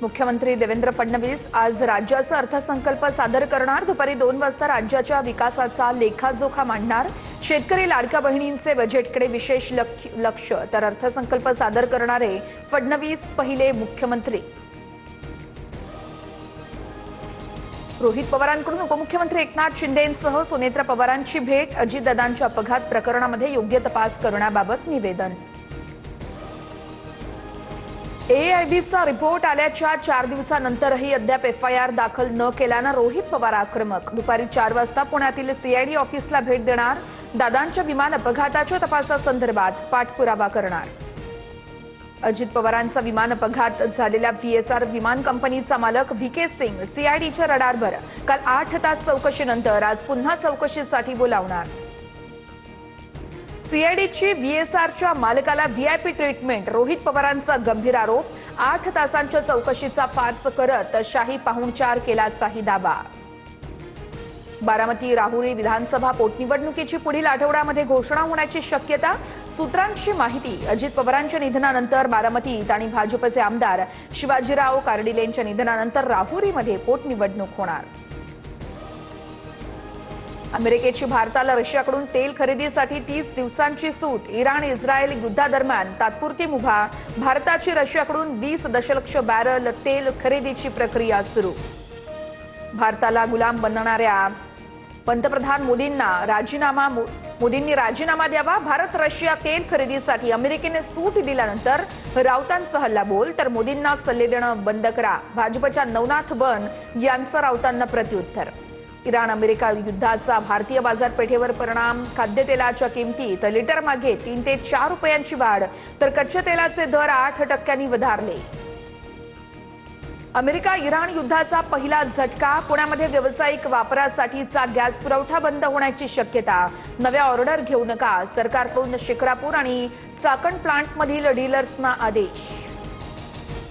मुख्यमंत्री देवेंद्र फडणवीस आज राज्याचा अर्थसंकल्प सादर करणार। दुपारी 2 वाजता राज्याच्या विकासाचा लेखाजोखा मांडणार। शेतकरी लाडक्या बहिणींचे बजेटकडे विशेष लक्ष, तर अर्थसंकल्प सादर करणारे फडणवीस पहिले मुख्यमंत्री। रोहित पवारांकडून उपमुख्यमंत्री एकनाथ शिंदेंसह सुनेत्रा पवारांची भेट। अजितदादांच्या अपघात प्रकरणामध्ये योग्य तपास करण्याबाबत निवेदन। एआयबीचा रिपोर्ट आल्याच्या 4 दिवसानंतरही अद्याप एफआयआर दाखल न केल्यानं रोहित पवार आक्रमक। दुपारी 4 वाजता पुण्यातील सीआयडी ऑफिसला भेट देणार। दादांच्या विमान अपघाताच्या तपासासंदर्भात पाठपुरावा करणार। अजित पवारांचा विमान अपघात झालेल्या व्हीएसआर विमान कंपनीचा मालक व्हीके सिंग सीआयडीच्या रडारवर। काल 8 तास चौकशीनंतर आज पुन्हा चौकशीसाठी बोलावणार। सीआयडीची व्हीएसआरच्या मालकाला व्हीआयपी ट्रीटमेंट। रोहित पवारांचा गंभीर आरोप। 8 तासांच्या चौकशीचा फार्स करत शाही पाहुणचार केल्याचाही दावा। बारामती राहुरी विधानसभा पोटनिवडणुकीची पुढील आठवड्यामध्ये घोषणा होण्याची शक्यता। सूत्रांची माहिती, अजित पवारांच्या निधनानंतर बारामतीत आणि भाजपचे आमदार शिवाजीराव कार्डिलेंच्या निधनानंतर राहुरीमध्ये पोटनिवडणूक होणार। अमेरिकेची भारताला रशियाकडून तेल खरेदीसाठी 30 दिवसांची सूट। इराण इस्रायल युद्धादरम्यान तात्पुरती मुभा। भारताची रशियाकडून 20 दशलक्ष बॅरल तेल खरेदीची प्रक्रिया सुरू। भारताला गुलाम बनवणाऱ्या पंतप्रधान मोदींनी राजीनामा द्यावा। भारत रशिया तेल खरेदीसाठी अमेरिकेने सूट दिल्यानंतर राऊतांचा हल्लाबोल, तर मोदींना सल्ले देणं बंद करा। भाजपच्या नवनाथ बन यांचा राऊतांना प्रत्युत्तर। इराण अमेरिका युद्धाचा भारतीय बाजारपेठेवर परिणाम। खाद्यतेलाच्या किमतीत लिटर मागे 3 ते 4 रुपयांची वाढ, तर कच्च्या तेलाचे दर 8% वधारले। अमेरिका इराण युद्धाचा पहिला झटका। पुण्यामध्ये व्यावसायिक वापरासाठीचा गॅस पुरवठा बंद होण्याची शक्यता। नव्या ऑर्डर घेऊ नका, सरकारकडून शिक्रापूर आणि चाकण प्लांटमधील डीलर्सना आदेश।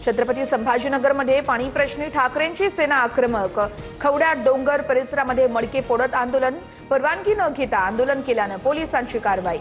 छत्रपती संभाजीनगरमध्ये पाणी प्रश्नी ठाकरेंची सेना आक्रमक। खवड्यात डोंगर परिसरामध्ये मडके फोडत आंदोलन। परवानगी न घेता आंदोलन केल्यानं पोलिसांची कारवाई।